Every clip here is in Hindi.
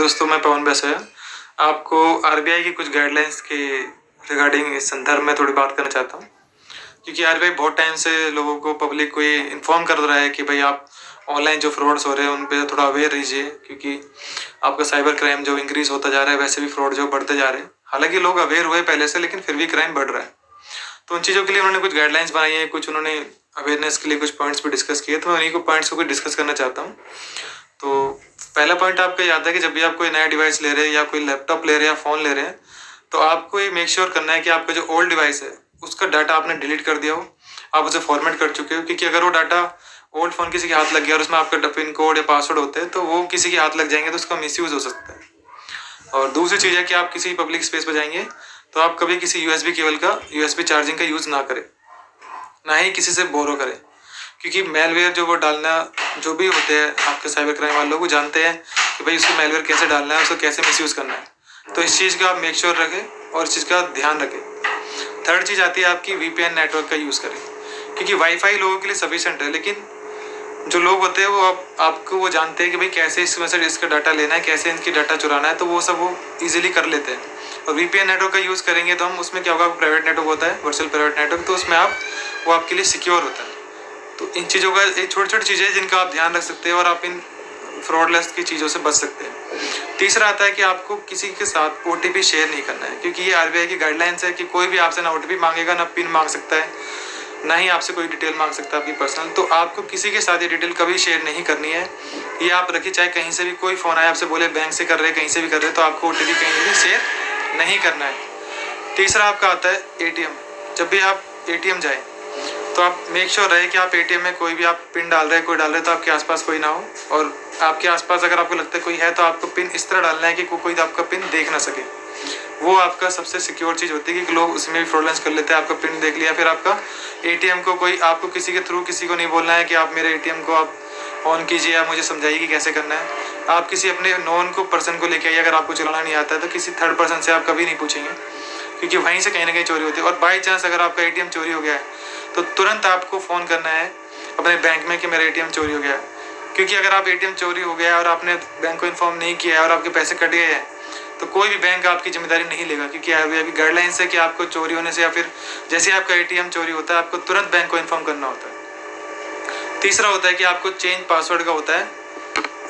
दोस्तों, मैं पवन बैसोया आपको आरबीआई की कुछ गाइडलाइंस के रिगार्डिंग इस संदर्भ में थोड़ी बात करना चाहता हूँ, क्योंकि आरबीआई बहुत टाइम से लोगों को, पब्लिक को ये इन्फॉर्म कर रहा है कि भाई आप ऑनलाइन जो फ्रॉड्स हो रहे हैं उन पे थोड़ा अवेयर रहिए, क्योंकि आपका साइबर क्राइम जो इंक्रीज होता जा रहा है, वैसे भी फ्रॉड जो बढ़ते जा रहे हैं। हालांकि लोग अवेयर हुए पहले से, लेकिन फिर भी क्राइम बढ़ रहा है। तो उन चीज़ों के लिए उन्होंने कुछ गाइडलाइंस बनाई है, कुछ उन्होंने अवेयरनेस के लिए कुछ पॉइंट्स भी डिस्कस किए, तो मैं उन्हीं को पॉइंट्स को डिस्कस करना चाहता हूँ। तो पहला पॉइंट आपका याद है कि जब भी आप कोई नया डिवाइस ले रहे हैं या कोई लैपटॉप ले रहे हैं या फ़ोन ले रहे हैं, तो आपको ये मेक श्योर करना है कि आपका जो ओल्ड डिवाइस है उसका डाटा आपने डिलीट कर दिया हो, आप उसे फॉर्मेट कर चुके हो। क्योंकि अगर वो डाटा ओल्ड फ़ोन किसी के हाथ लग गया और उसमें आपका पिन कोड या पासवर्ड होते हैं, तो वो किसी के हाथ लग जाएंगे तो उसका मिसयूज़ हो सकता है। और दूसरी चीज़ है कि आप किसी पब्लिक स्पेस पर जाएंगे तो आप कभी किसी यूएसबी केबल का, यूएसबी चार्जिंग का यूज़ ना करें, ना ही किसी से बोरो करें, क्योंकि मेलवेयर जो वो डालना, जो भी होते हैं आपके साइबर क्राइम वाले लोग, वो जानते हैं कि भाई उसको मेलवेयर कैसे डालना है, उसको कैसे मिसयूज़ करना है। तो इस चीज़ का आप मेक श्योर रखें और इस चीज़ का ध्यान रखें। थर्ड चीज़ आती है आपकी वीपीएन नेटवर्क का यूज़ करें, क्योंकि वाईफाई लोगों के लिए सफिशेंट है, लेकिन जो लोग होते हैं वो आपको वो जानते हैं कि भाई कैसे इसमें से इसका डाटा लेना है, कैसे इनकी डाटा चुराना है, तो वो सब वो ईजिली कर लेते हैं। और वीपीएन नेटवर्क का यूज़ करेंगे तो हम उसमें क्या होगा, प्राइवेट नेटवर्क होता है, वर्चुअल प्राइवेट नेटवर्क, तो उसमें वो आपके लिए सिक्योर होता है। तो इन चीज़ों का, ये छोटी छोटी चीज़ें हैं जिनका आप ध्यान रख सकते हैं और आप इन फ्रॉडलेस की चीज़ों से बच सकते हैं। तीसरा आता है कि आपको किसी के साथ ओटीपी शेयर नहीं करना है, क्योंकि ये आरबीआई की गाइडलाइंस है कि कोई भी आपसे ना ओटीपी मांगेगा, ना पिन मांग सकता है, ना ही आपसे कोई डिटेल मांग सकता है आपकी पर्सनल। तो आपको किसी के साथ ये डिटेल कभी शेयर नहीं करनी है। ये आप रखिए, चाहे कहीं से भी कोई फ़ोन आए आपसे बोले बैंक से कर रहे, कहीं से भी कर रहे, तो आपको ओटीपी कहीं भी शेयर नहीं करना है। तीसरा आपका आता है एटीएम। जब भी आप एटीएम जाए तो आप मेक श्योर रहे कि आप एटीएम में कोई भी आप पिन डाल रहे हैं, कोई डाल रहे हैं, तो आपके आसपास कोई ना हो। और आपके आसपास अगर आपको लगता है कोई है, तो आपको पिन इस तरह डालना है कि कोई आपका पिन देख ना सके। वो आपका सबसे सिक्योर चीज़ होती है कि लोग उसमें भी फ्रॉडलेंस कर लेते हैं, आपका पिन देख लिया। फिर आपका एटीएम को कोई, आपको किसी के थ्रू किसी को नहीं बोलना है कि आप मेरे एटीएम को आप ऑन कीजिए या मुझे समझाइए कि कैसे करना है। आप किसी अपने नॉन को पर्सन को लेके आइए। अगर आपको चलाना नहीं आता है तो किसी थर्ड पर्सन से आप कभी नहीं पूछेंगे, क्योंकि वहीं से कहीं ना कहीं चोरी होती है। और बाई चांस अगर आपका एटीएम चोरी हो गया है तो तुरंत आपको फ़ोन करना है अपने बैंक में कि मेरा एटीएम चोरी हो गया है। क्योंकि अगर आप एटीएम चोरी हो गया और आपने बैंक को इन्फॉर्म नहीं किया है और आपके पैसे कट गए हैं, तो कोई भी बैंक आपकी जिम्मेदारी नहीं लेगा, क्योंकि आरबीआई की गाइडलाइंस है कि आपको चोरी होने से या फिर जैसे आपका एटीएम चोरी होता है, आपको तुरंत बैंक को इन्फॉर्म करना होता है। तीसरा होता है कि आपको चेंज पासवर्ड का होता है।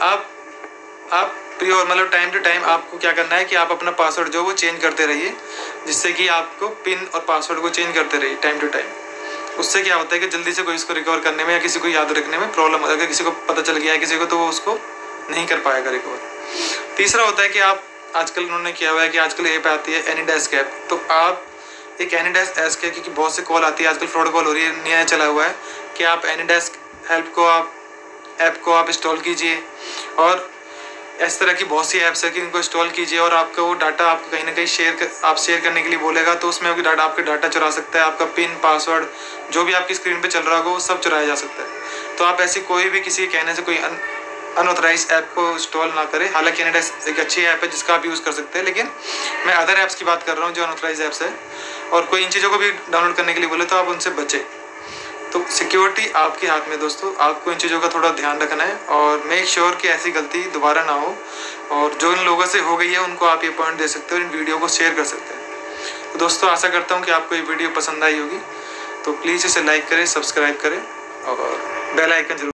आप प्योर, मतलब टाइम टू टाइम आपको क्या करना है कि आप अपना पासवर्ड जो वो चेंज करते रहिए, जिससे कि आपको पिन और पासवर्ड को चेंज करते रहिए टाइम टू टाइम। उससे क्या होता है कि जल्दी से कोई इसको रिकवर करने में या किसी को याद रखने में प्रॉब्लम, अगर किसी को पता चल गया है किसी को, तो वो उसको नहीं कर पाएगा रिकवर। तीसरा होता है कि आप, आजकल उन्होंने किया हुआ है कि आजकल ऐप आती है एनीडेस्क ऐप, तो आप एक एनीडेस्क ऐप, क्योंकि बहुत से कॉल आती है आजकल, फ्रॉड कॉल हो रही है, नया चला हुआ है कि आप एनीडेस्क हेल्प को, आप ऐप को आप इंस्टॉल कीजिए। और इस तरह की बहुत सी ऐप्स है कि इनको इंस्टॉल कीजिए और आपका वो डाटा आपको कहीं ना कहीं शेयर करने के लिए बोलेगा, तो उसमें आपका डाटा चुरा सकता है। आपका पिन, पासवर्ड, जो भी आपकी स्क्रीन पे चल रहा होगा वो सब चुराया जा सकता है। तो आप ऐसी कोई भी किसी के कहने से कोई अनऑथराइज ऐप को इंस्टॉल ना करें। हालांकि एनीडेस्क एक अच्छी ऐप है जिसका आप यूज़ कर सकते हैं, लेकिन मैं अदर ऐप्स की बात कर रहा हूँ जो अनऑथराइज ऐप्स है। और कोई इन चीज़ों को भी डाउनलोड करने के लिए बोले तो आप उनसे बचें। तो सिक्योरिटी आपके हाथ में दोस्तों, आपको इन चीज़ों का थोड़ा ध्यान रखना है और मेक श्योर कि ऐसी गलती दोबारा ना हो। और जो इन लोगों से हो गई है उनको आप ये पॉइंट दे सकते हो, इन वीडियो को शेयर कर सकते हैं। तो दोस्तों, आशा करता हूँ कि आपको ये वीडियो पसंद आई होगी। तो प्लीज़ इसे लाइक करें, सब्सक्राइब करें और बेल आइकन जरूर